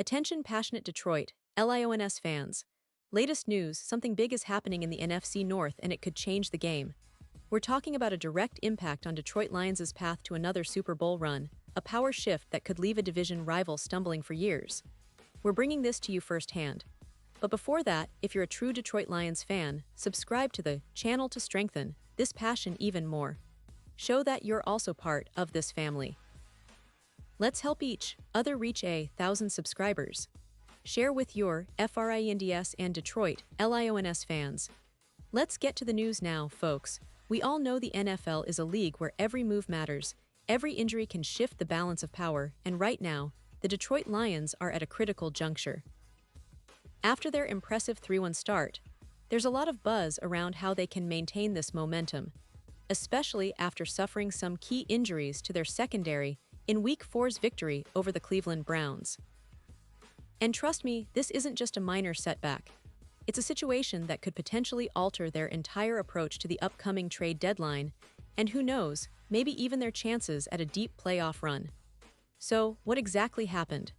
Attention passionate Detroit, Lions fans. Latest news, something big is happening in the NFC North and it could change the game. We're talking about a direct impact on Detroit Lions' path to another Super Bowl run, a power shift that could leave a division rival stumbling for years. We're bringing this to you firsthand. But before that, if you're a true Detroit Lions fan, subscribe to the channel to strengthen this passion even more. Show that you're also part of this family. Let's help each other reach 1,000 subscribers. Share with your FRINDS and Detroit Lions fans. Let's get to the news now, folks. We all know the NFL is a league where every move matters, every injury can shift the balance of power, and right now, the Detroit Lions are at a critical juncture. After their impressive 3-1 start, there's a lot of buzz around how they can maintain this momentum, especially after suffering some key injuries to their secondary in Week 4's victory over the Cleveland Browns. And trust me, this isn't just a minor setback. It's a situation that could potentially alter their entire approach to the upcoming trade deadline, and who knows, maybe even their chances at a deep playoff run. So, what exactly happened?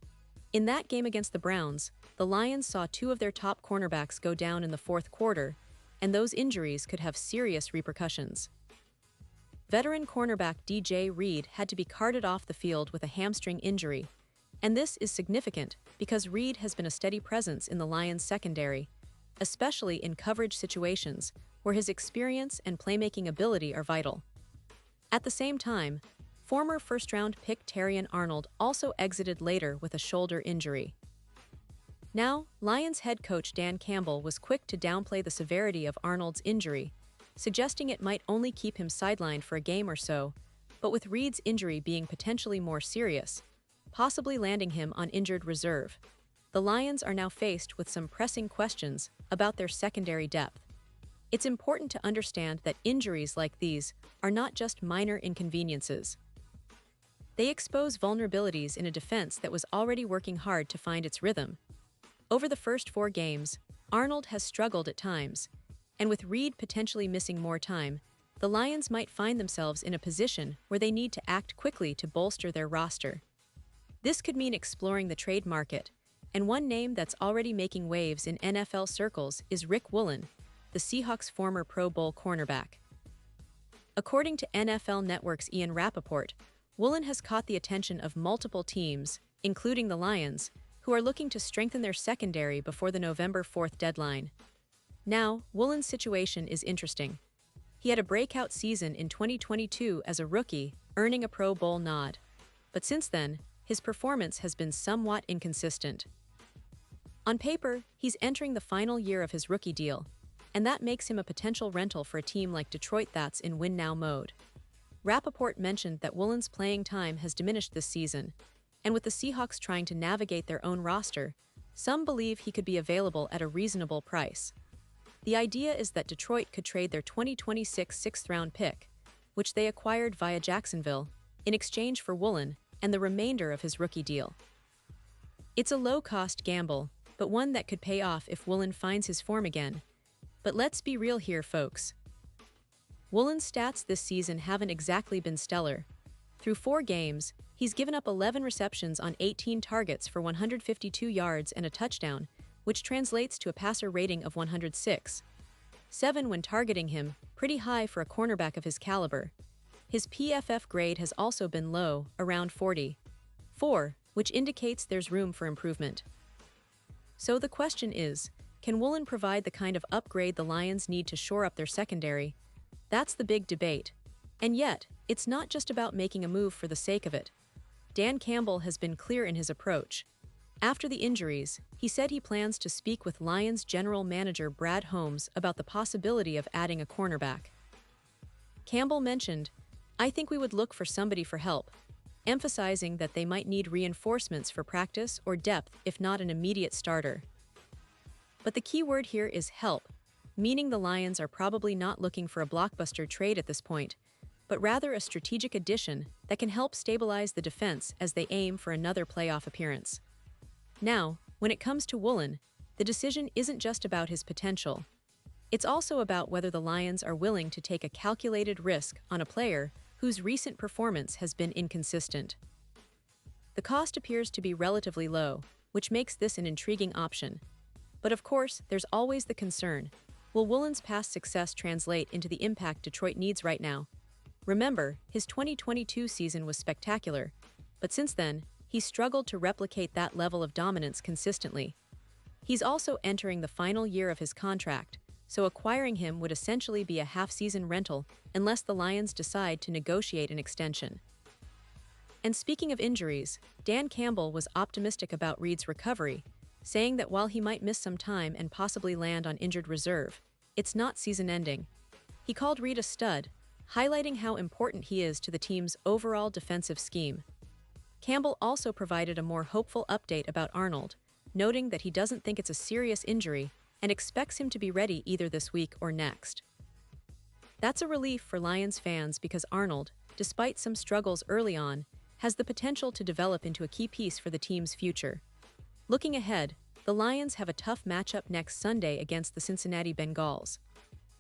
In that game against the Browns, the Lions saw two of their top cornerbacks go down in the fourth quarter, and those injuries could have serious repercussions. Veteran cornerback DJ Reed had to be carted off the field with a hamstring injury, and this is significant because Reed has been a steady presence in the Lions' secondary, especially in coverage situations where his experience and playmaking ability are vital. At the same time, former first-round pick Terrion Arnold also exited later with a shoulder injury. Now, Lions head coach Dan Campbell was quick to downplay the severity of Arnold's injury, suggesting it might only keep him sidelined for a game or so, but with Reed's injury being potentially more serious, possibly landing him on injured reserve, the Lions are now faced with some pressing questions about their secondary depth. It's important to understand that injuries like these are not just minor inconveniences. They expose vulnerabilities in a defense that was already working hard to find its rhythm. Over the first 4 games, Arnold has struggled at times, and with Reed potentially missing more time, the Lions might find themselves in a position where they need to act quickly to bolster their roster. This could mean exploring the trade market, and one name that's already making waves in NFL circles is Rick Woolen, the Seahawks' former Pro Bowl cornerback. According to NFL Network's Ian Rappaport, Woolen has caught the attention of multiple teams, including the Lions, who are looking to strengthen their secondary before the November 4th deadline. Now, Woolen's situation is interesting. He had a breakout season in 2022 as a rookie, earning a Pro Bowl nod. But since then, his performance has been somewhat inconsistent. On paper, he's entering the final year of his rookie deal, and that makes him a potential rental for a team like Detroit that's in win-now mode. Rappaport mentioned that Woolen's playing time has diminished this season, and with the Seahawks trying to navigate their own roster, some believe he could be available at a reasonable price. The idea is that Detroit could trade their 2026 sixth-round pick, which they acquired via Jacksonville, in exchange for Woolen and the remainder of his rookie deal. It's a low-cost gamble, but one that could pay off if Woolen finds his form again. But let's be real here, folks. Woolen's stats this season haven't exactly been stellar. Through 4 games, he's given up 11 receptions on 18 targets for 152 yards and a touchdown, which translates to a passer rating of 106. 7 when targeting him, pretty high for a cornerback of his caliber. His PFF grade has also been low, around 44, which indicates there's room for improvement. So the question is, can Woolen provide the kind of upgrade the Lions need to shore up their secondary? That's the big debate. And yet, it's not just about making a move for the sake of it. Dan Campbell has been clear in his approach. After the injuries, he said he plans to speak with Lions general manager Brad Holmes about the possibility of adding a cornerback. Campbell mentioned, "I think we would look for somebody for help," emphasizing that they might need reinforcements for practice or depth if not an immediate starter. But the key word here is help, meaning the Lions are probably not looking for a blockbuster trade at this point, but rather a strategic addition that can help stabilize the defense as they aim for another playoff appearance. Now, when it comes to Woolen, the decision isn't just about his potential. It's also about whether the Lions are willing to take a calculated risk on a player whose recent performance has been inconsistent. The cost appears to be relatively low, which makes this an intriguing option. But of course, there's always the concern. Will Woolen's past success translate into the impact Detroit needs right now? Remember, his 2022 season was spectacular, but since then, he's struggled to replicate that level of dominance consistently. He's also entering the final year of his contract, so acquiring him would essentially be a half-season rental unless the Lions decide to negotiate an extension. And speaking of injuries, Dan Campbell was optimistic about Reed's recovery, saying that while he might miss some time and possibly land on injured reserve, it's not season-ending. He called Reed a stud, highlighting how important he is to the team's overall defensive scheme. Campbell also provided a more hopeful update about Arnold, noting that he doesn't think it's a serious injury and expects him to be ready either this week or next. That's a relief for Lions fans because Arnold, despite some struggles early on, has the potential to develop into a key piece for the team's future. Looking ahead, the Lions have a tough matchup next Sunday against the Cincinnati Bengals.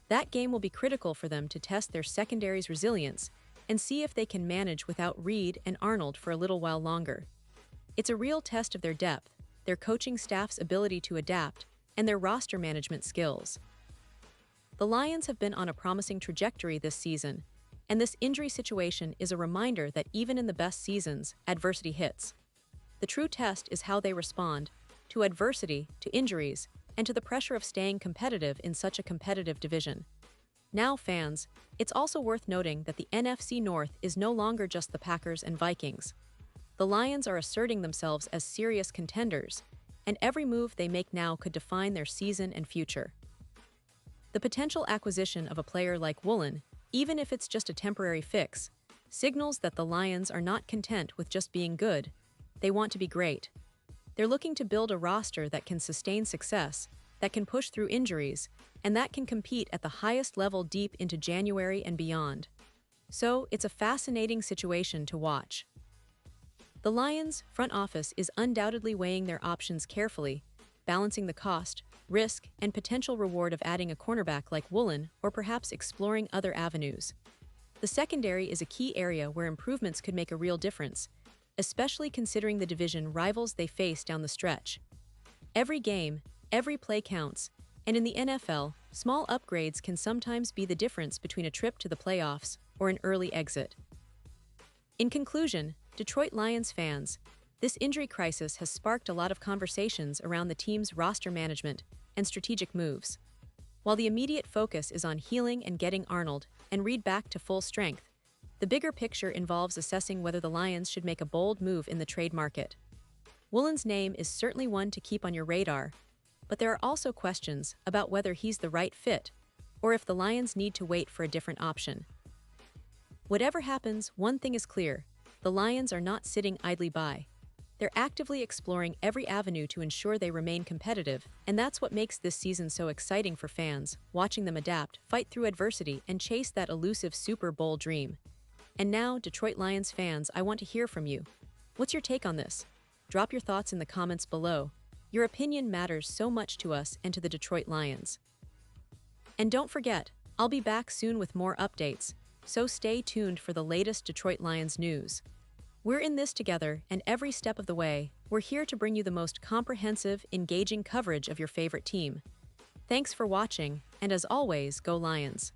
That game will be critical for them to test their secondary's resilience and see if they can manage without Reed and Arnold for a little while longer. It's a real test of their depth, their coaching staff's ability to adapt, and their roster management skills. The Lions have been on a promising trajectory this season, and this injury situation is a reminder that even in the best seasons, adversity hits. The true test is how they respond to adversity, to injuries, and to the pressure of staying competitive in such a competitive division. Now, fans, it's also worth noting that the NFC North is no longer just the Packers and Vikings. The Lions are asserting themselves as serious contenders, and every move they make now could define their season and future. The potential acquisition of a player like Woolen, even if it's just a temporary fix, signals that the Lions are not content with just being good. They want to be great. They're looking to build a roster that can sustain success, that can push through injuries, and that can compete at the highest level deep into January and beyond. So, it's a fascinating situation to watch. The Lions' front office is undoubtedly weighing their options carefully, balancing the cost, risk, and potential reward of adding a cornerback like Woolen or perhaps exploring other avenues. The secondary is a key area where improvements could make a real difference, especially considering the division rivals they face down the stretch. Every game, every play counts, and in the NFL, small upgrades can sometimes be the difference between a trip to the playoffs or an early exit. In conclusion, Detroit Lions fans, this injury crisis has sparked a lot of conversations around the team's roster management and strategic moves. While the immediate focus is on healing and getting Arnold and Reed back to full strength, the bigger picture involves assessing whether the Lions should make a bold move in the trade market. Woolen's name is certainly one to keep on your radar, but there are also questions about whether he's the right fit or if the Lions need to wait for a different option. Whatever happens, one thing is clear: the Lions are not sitting idly by. They're actively exploring every avenue to ensure they remain competitive, and that's what makes this season so exciting for fans, watching them adapt, fight through adversity, and chase that elusive Super Bowl dream. And now, Detroit Lions fans, I want to hear from you. What's your take on this? Drop your thoughts in the comments below. Your opinion matters so much to us and to the Detroit Lions. And don't forget, I'll be back soon with more updates, so stay tuned for the latest Detroit Lions news. We're in this together, and every step of the way, we're here to bring you the most comprehensive, engaging coverage of your favorite team. Thanks for watching, and as always, go Lions!